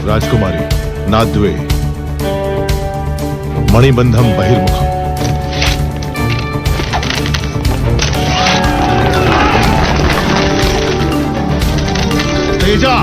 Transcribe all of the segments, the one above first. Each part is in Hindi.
राजकुमारी नाद्वे मणिबंधम बहिर्मुखम। तेजा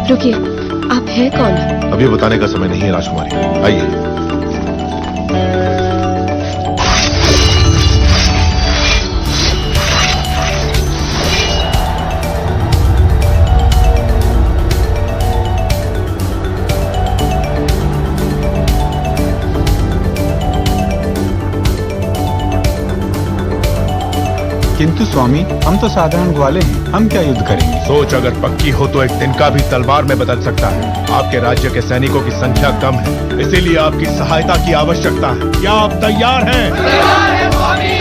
रुकिए, आप हैं कौन? अभी बताने का समय नहीं है राजकुमारी, आइए। किंतु स्वामी, हम तो साधारण ग्वाले हैं, हम क्या युद्ध करेंगे? सोच अगर पक्की हो तो एक तिनका भी तलवार में बदल सकता है। आपके राज्य के सैनिकों की संख्या कम है, इसीलिए आपकी सहायता की आवश्यकता है। क्या आप तैयार हैं? तैयार हैं स्वामी।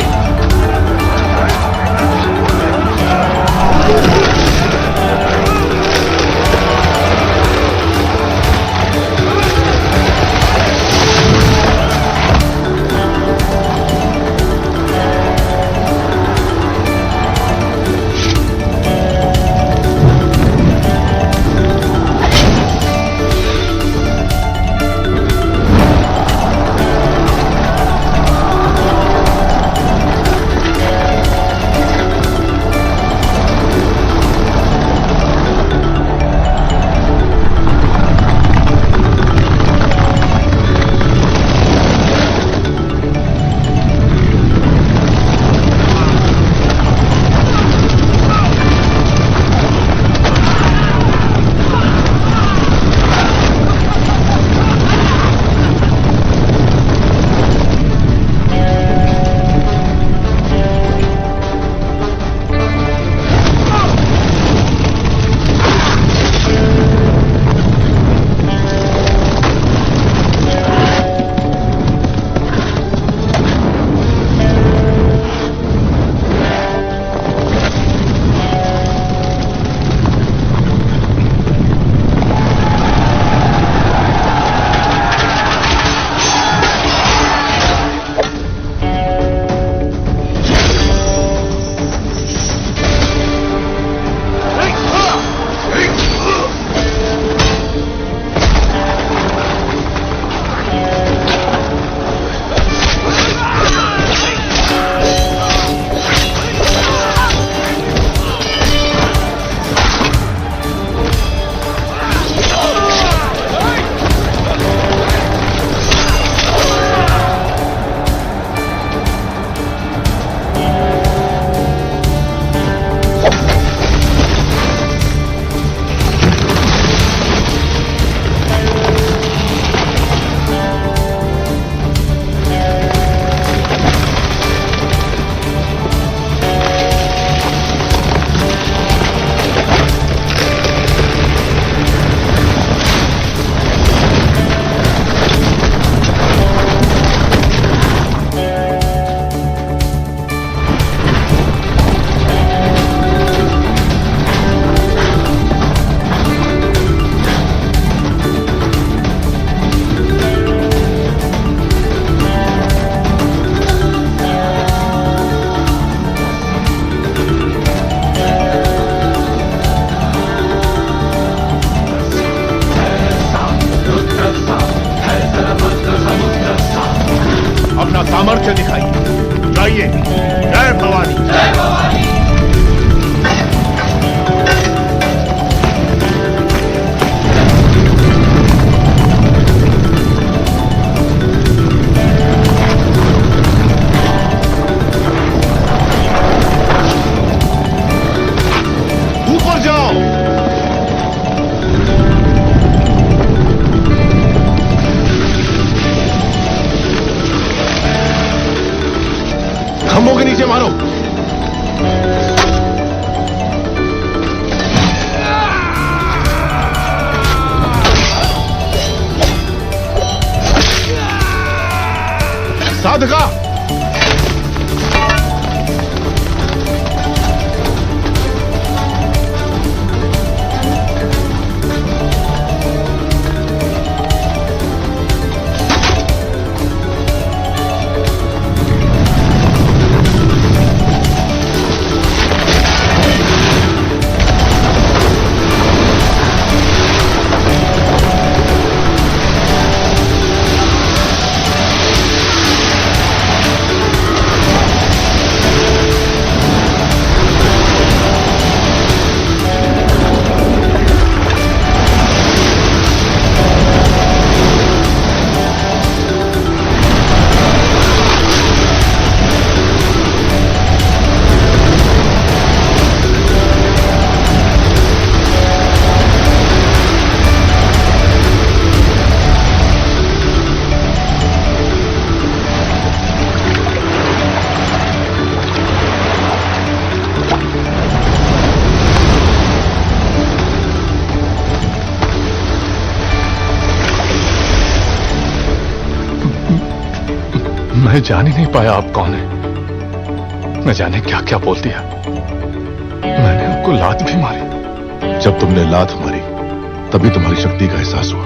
खंभों के नीचे मारो। साधका, मैं जान ही नहीं पाया आप कौन है। न जाने क्या क्या बोल दिया। मैंने आपको लात भी मारी। जब तुमने लात मारी तभी तुम्हारी शक्ति का एहसास हुआ।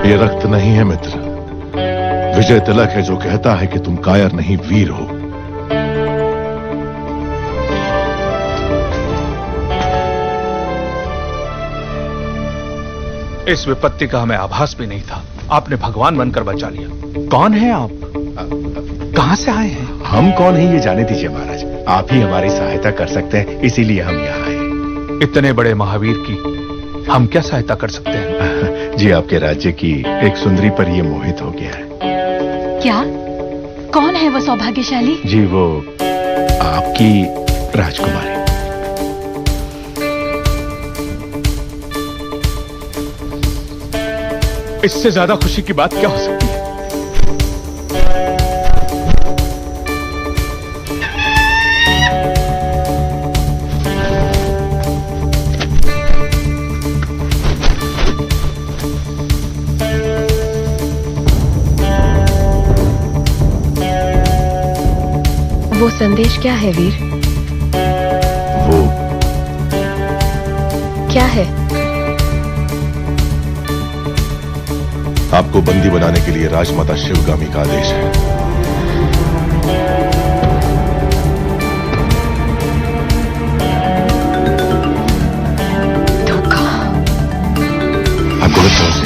ये रक्त नहीं है मित्र, विजय तिलक है जो कहता है कि तुम कायर नहीं वीर हो। इस विपत्ति का हमें आभास भी नहीं था। आपने भगवान बनकर बचा लिया। कौन है आप? कहां से आए हैं? हम कौन हैं ये जाने दीजिए महाराज। आप ही हमारी सहायता कर सकते हैं, इसीलिए हम यहाँ आए। इतने बड़े महावीर की हम क्या सहायता कर सकते हैं? जी आपके राज्य की एक सुंदरी पर ये मोहित हो गया है। क्या? कौन है वो सौभाग्यशाली? जी वो आपकी राजकुमारी। इससे ज्यादा खुशी की बात क्या हो सकती है? वो संदेश क्या है वीर? वो क्या है? आपको बंदी बनाने के लिए राजमाता शिवगामी का आदेश है। धोखा। आपको लगता है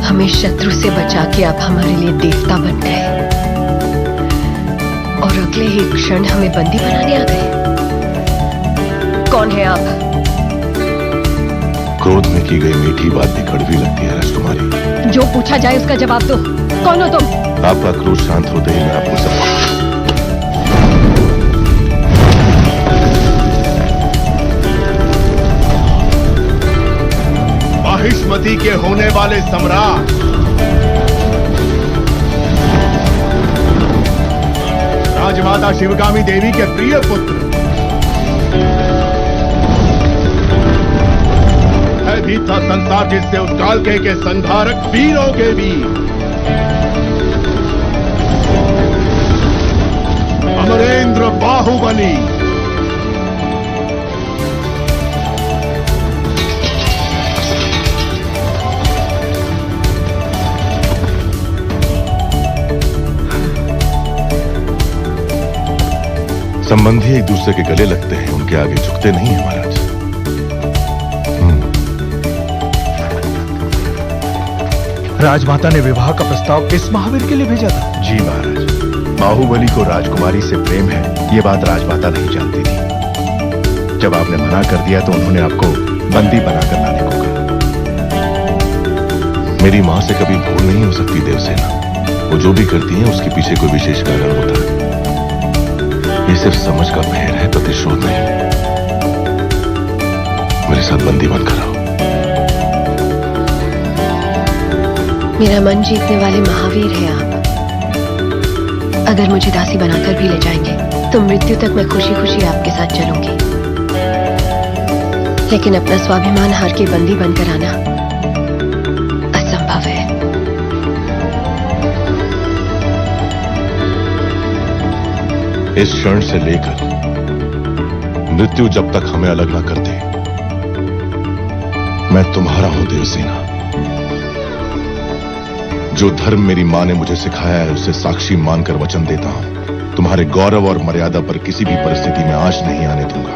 हमें शत्रु से बचा के आप हमारे लिए देवता बन गए और अगले ही क्षण हमें बंदी बनाने आ गए। कौन है आप? क्रोध में की गई मीठी बात भी कड़वी लगती है राजकुमारी। जो पूछा जाए उसका जवाब दो। कौन हो तुम? आपका क्रोध शांत होते ही मैं आपको सब माहिष्मती के होने वाले सम्राट राजमाता शिवगामी देवी के प्रिय पुत्र भी था संसार जिससे उस काल के संहारक वीरों के वीर अमरेंद्र बाहुबली। संबंधी एक दूसरे के गले लगते हैं, उनके आगे झुकते नहीं हैं महाराज। राजमाता ने विवाह का प्रस्ताव इस महावीर के लिए भेजा था। जी महाराज, बाहुबली को राजकुमारी से प्रेम है, ये बात राजमाता नहीं जानती थी। जब आपने मना कर दिया तो उन्होंने आपको बंदी बनाकर लाने को कहा। मेरी मां से कभी भूल नहीं हो सकती देवसेना। वो जो भी करती हैं उसके पीछे कोई विशेष कारण होता है। ये सिर्फ समझ का फेर है, प्रतिशोध नहीं। मेरे साथ बंदी बनकर आओ। मेरा मन जीतने वाले महावीर हैं आप। अगर मुझे दासी बनाकर भी ले जाएंगे तो मृत्यु तक मैं खुशी खुशी आपके साथ चलूंगी, लेकिन अपना स्वाभिमान हार के बंदी बनकर आना असंभव है। इस क्षण से लेकर मृत्यु जब तक हमें अलग ना कर दे, मैं तुम्हारा हूं देवसेना। जो धर्म मेरी मां ने मुझे सिखाया है उसे साक्षी मानकर वचन देता हूं, तुम्हारे गौरव और मर्यादा पर किसी भी परिस्थिति में आंच नहीं आने दूंगा।